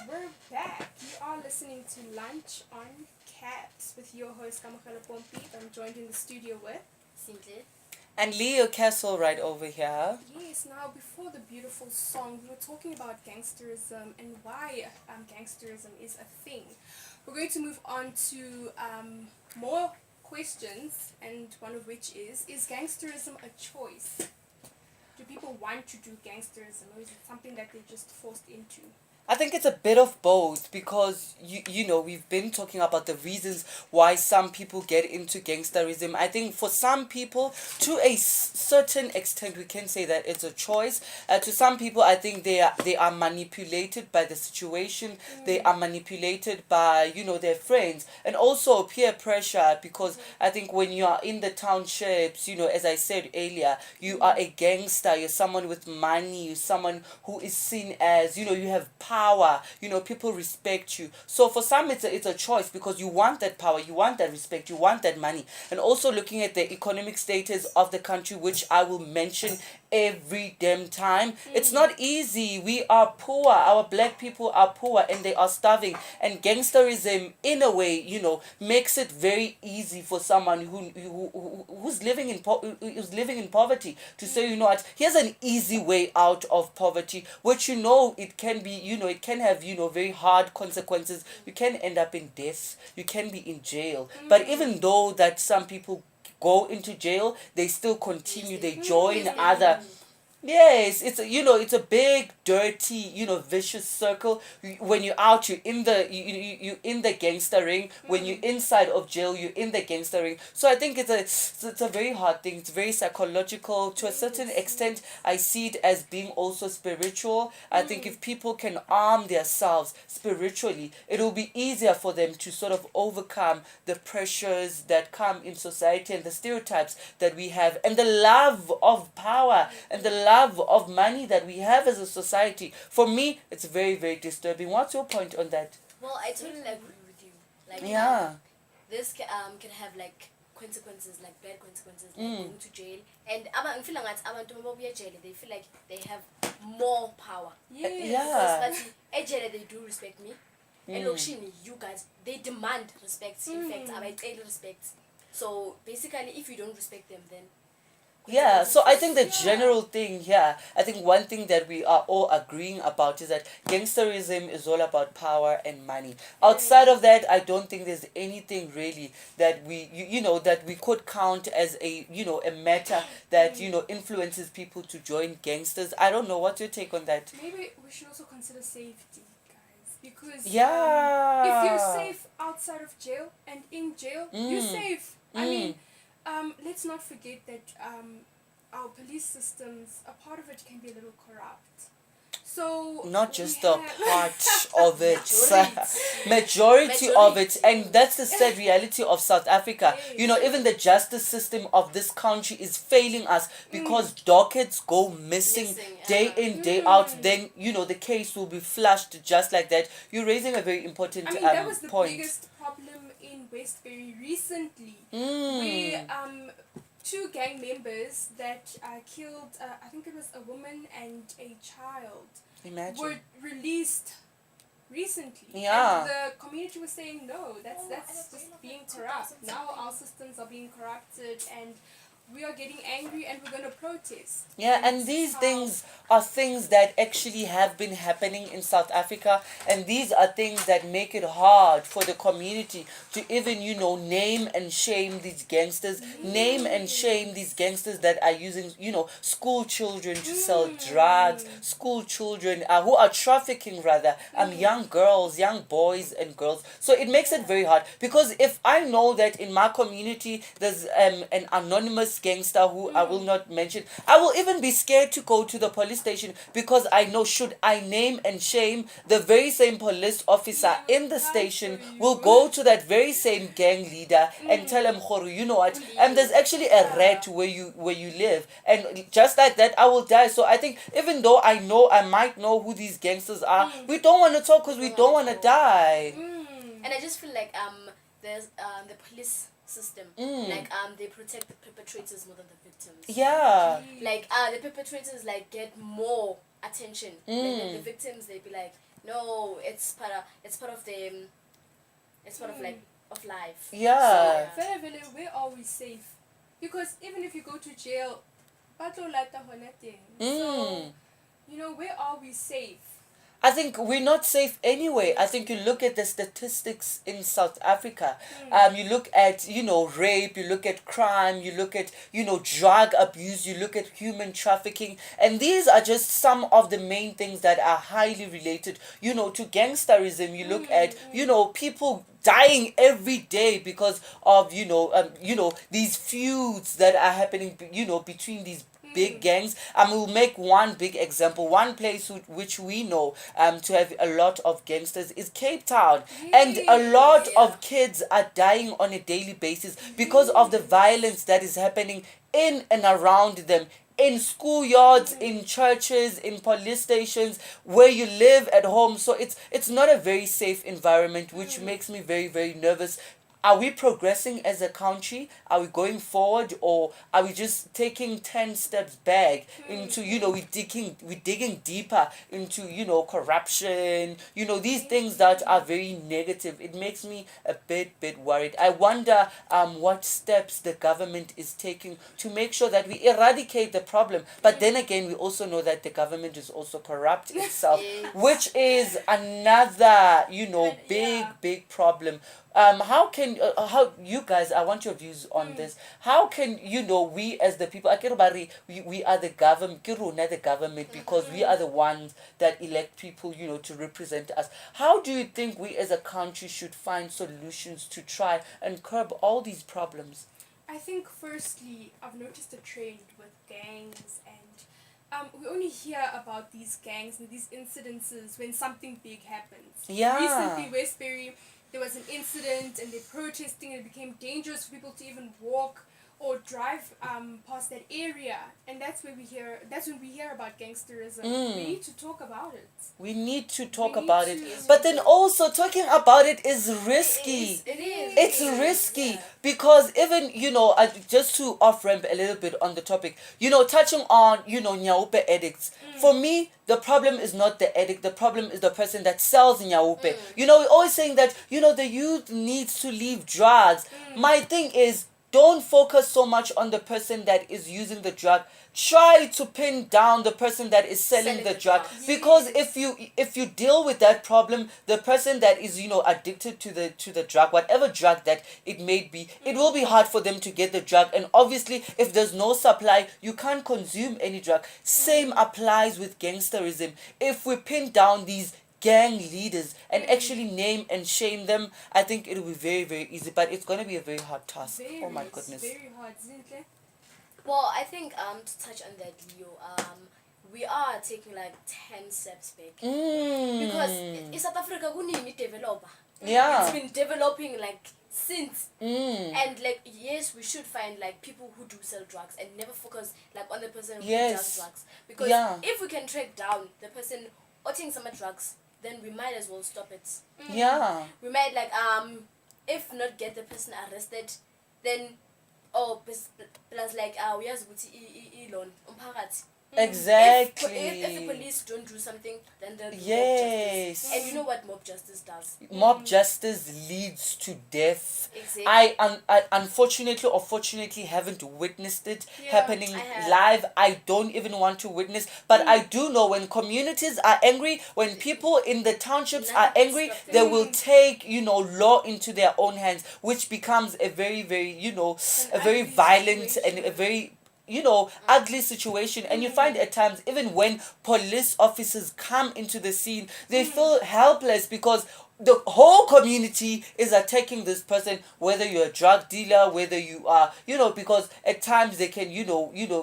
we're back. You are listening to Lunch on Caps with your host Kamakhala Pompi. I'm joined in the studio with Simple. And Leo Caswell right over here. Yes. Now, before the beautiful song, we were talking about gangsterism and why gangsterism is a thing. We're going to move on to more questions, and one of which is gangsterism a choice? Do people want to do gangsterism, or is it something that they're just forced into? I think it's a bit of both because we've been talking about the reasons why some people get into gangsterism. I think for some people, to a certain extent, we can say that it's a choice. To some people, I think they are manipulated by the situation. They are manipulated by their friends and also peer pressure. Because I think when you are in the townships, as I said earlier, you are a gangster. You're someone with money. You're someone who is seen as you have power. People respect you. So for some it's a choice because you want that power, you want that respect, you want that money. And also looking at the economic status of the country, which I will mention every damn time. It's not easy. We are poor. Our black people are poor and they are starving. And gangsterism, in a way, makes it very easy for someone who's living in poverty to say, what, here's an easy way out of poverty, which it can be, it can have very hard consequences. You can end up in death. You can be in jail. But even though that some people go into jail, they still continue. They join other. Yes, it's a big, dirty, vicious circle. When you're out, you're in the you in the gangster ring. When you're inside of jail, you're in the gangster ring. So I think it's a very hard thing. It's very psychological to a certain extent. I see it as being also spiritual. I think if people can arm themselves spiritually, it will be easier for them to sort of overcome the pressures that come in society and the stereotypes that we have and the love of power and the love of money that we have as a society. For me, it's very, very disturbing. What's your point on that? Well, I totally agree with you. Like, Yeah. This can have like consequences, like bad consequences, like going to jail. And I feel like jail, they feel like they have more power. Yeah. Yeah. Because at jail they do respect me. And Lokshini, you guys, they demand respect. In fact, I respect. So basically, if you don't respect them, then Yeah, so I think the general thing here, I think one thing that we are all agreeing about is that gangsterism is all about power and money. Outside of that, I don't think there's anything really that that we could count as a matter that influences people to join gangsters. I don't know. What's your take on that? Maybe we should also consider safety, guys, because Yeah. if you're safe outside of jail and in jail, you're safe. I mean, let's not forget that our police systems, a part of it can be a little corrupt. So not just a part of it, majority of it. And that's the sad reality of South Africa. Even the justice system of this country is failing us because dockets go missing day in, day out. Then the case will be flushed just like that. You're raising a very important that was the point. biggest problem in Westbury recently, where two gang members that killed, I think it was a woman and a child, Imagine. were released recently. Yeah. And the community was saying, no, that's just being corrupt. Now our systems are being corrupted and we are getting angry and we're going to protest. Yeah, and these things are things that actually have been happening in South Africa, and these are things that make it hard for the community to even, name and shame these gangsters, name and shame these gangsters that are using, school children to sell drugs, school children who are trafficking rather, young girls, young boys and girls. So it makes it very hard because if I know that in my community there's an anonymous gangster who I will not mention, I will even be scared to go to the police station because I know should I name and shame, the very same police officer in the station will go to that very same gang leader and tell him, Khoru, you know what, and there's actually a rat where you live, and just like that I will die. So I think even though I might know who these gangsters are, we don't want to talk because we don't want to die. And I just feel like there's the police system, like they protect the perpetrators more than the victims. Yeah. Like the perpetrators like get more attention than the victims. They be like, No, it's part of the it's part of like of life. Yeah. So, very, where are we safe? Because even if you go to jail, batlo lata hona teng. So, where are we safe? I think we're not safe anyway. I think you look at the statistics in South Africa. You look at, rape, you look at crime, you look at, drug abuse, you look at human trafficking. And these are just some of the main things that are highly related, to gangsterism. You look at, people dying every day because of, these feuds that are happening, between these big gangs. We'll make one big example. One place which we know to have a lot of gangsters is Cape Town. And a lot of kids are dying on a daily basis because of the violence that is happening in and around them. In schoolyards, in churches, in police stations, where you live at home. So it's not a very safe environment, which makes me very, very nervous. Are we progressing as a country? Are we going forward, or are we just taking 10 steps back into, we're digging deeper into, corruption, these things that are very negative. It makes me a bit worried. I wonder what steps the government is taking to make sure that we eradicate the problem. But then again, we also know that the government is also corrupt itself, which is another, big problem. How can how you guys, I want your views on this. How can we as the people, we are the government, the government, because we are the ones that elect people to represent us. How do you think we as a country should find solutions to try and curb all these problems? I think firstly, I've noticed a trend with gangs, and we only hear about these gangs and these incidences when something big happens. Yeah. Recently, Westbury, there was an incident and they're protesting, and it became dangerous for people to even walk or drive past that area, and that's when we hear about gangsterism. We need to talk about it. We need to talk about it. But then also talking about it is risky. It is. It's risky because even, just to off-ramp a little bit on the topic, touching on, nyaupe addicts. For me, the problem is not the addict. The problem is the person that sells nyaupe. We're always saying that, the youth needs to leave drugs. My thing is, don't focus so much on the person that is using the drug. Try to pin down the person that is selling the drug. Because if you deal with that problem, the person that is addicted to the drug, whatever drug that it may be, it will be hard for them to get the drug. And obviously, if there's no supply, you can't consume any drug. Same applies with gangsterism. If we pin down these gang leaders and actually name and shame them, I think it will be very, very easy, but it's going to be a very hard task. Oh my goodness. Very hard, isn't it? Well, I think to touch on that, Leo, we are taking like 10 steps back because in South Africa we need to develop. Yeah, it's been developing like since, and like yes, we should find like people who do sell drugs and never focus like on the person who does drugs, because if we can track down the person taking some drugs, then we might as well stop it. We might like if not get the person arrested, then plus like we have loan exactly. If the police don't do something, then they'll do mob yes justice. And you know what mob justice does? Mob justice leads to death. Exactly. I unfortunately or fortunately haven't witnessed it happening live. I don't even want to witness, but I do know when communities are angry, when people in the townships are angry, they will take law into their own hands, which becomes a very, very a very violent situation. And a very ugly situation. And you find at times, even when police officers come into the scene, they feel helpless because the whole community is attacking this person, whether you're a drug dealer, whether you are, because at times they can,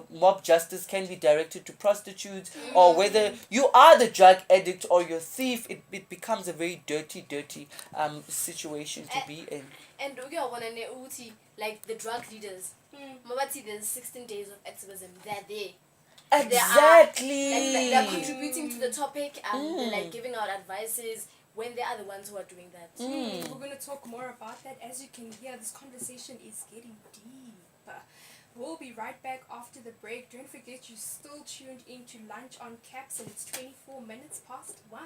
mob justice can be directed to prostitutes, or whether you are the drug addict or you're a thief, it becomes a very dirty situation to be in. And like the drug leaders, there's 16 days of activism, they're there. Exactly. They're contributing to the topic and they're like giving out advices when they are the ones who are doing that. We're going to talk more about that. As you can hear, this conversation is getting deep. We'll be right back after the break. Don't forget you're still tuned into Lunch on Caps and it's 24 minutes past 1.